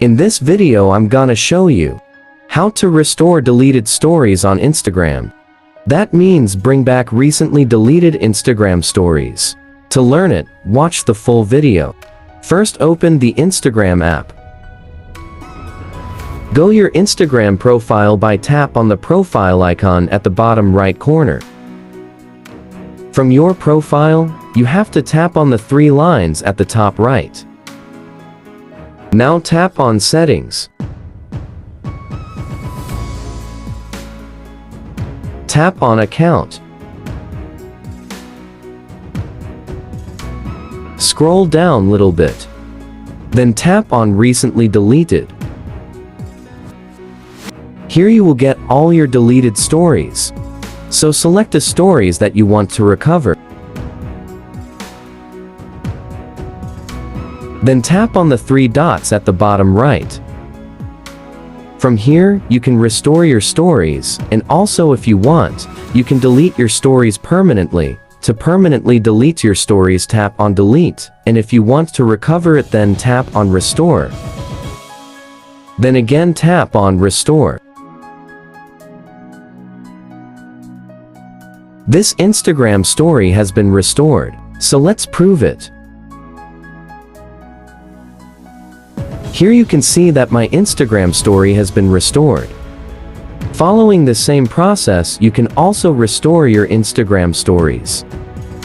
In this video I'm gonna show you how to restore deleted stories on Instagram. That means bring back recently deleted Instagram stories. To learn it, watch the full video. First open the Instagram app. Go your Instagram profile by tap on the profile icon at the bottom right corner. From your profile, you have to tap on the three lines at the top right. Now tap on Settings. Tap on Account. Scroll down little bit. Then tap on Recently Deleted. Here you will get all your deleted stories. So select the stories that you want to recover. Then tap on the three dots at the bottom right. From here, you can restore your stories, and also if you want, you can delete your stories permanently. To permanently delete your stories, tap on Delete, and if you want to recover it, then tap on Restore. Then again tap on Restore. This Instagram story has been restored, so let's prove it. Here you can see that my Instagram story has been restored. Following the same process, you can also restore your Instagram stories.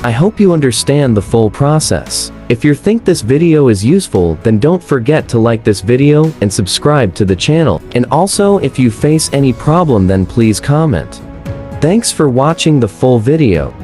I hope you understand the full process. If you think this video is useful, then don't forget to like this video and subscribe to the channel. And also, if you face any problem, then please comment. Thanks for watching the full video.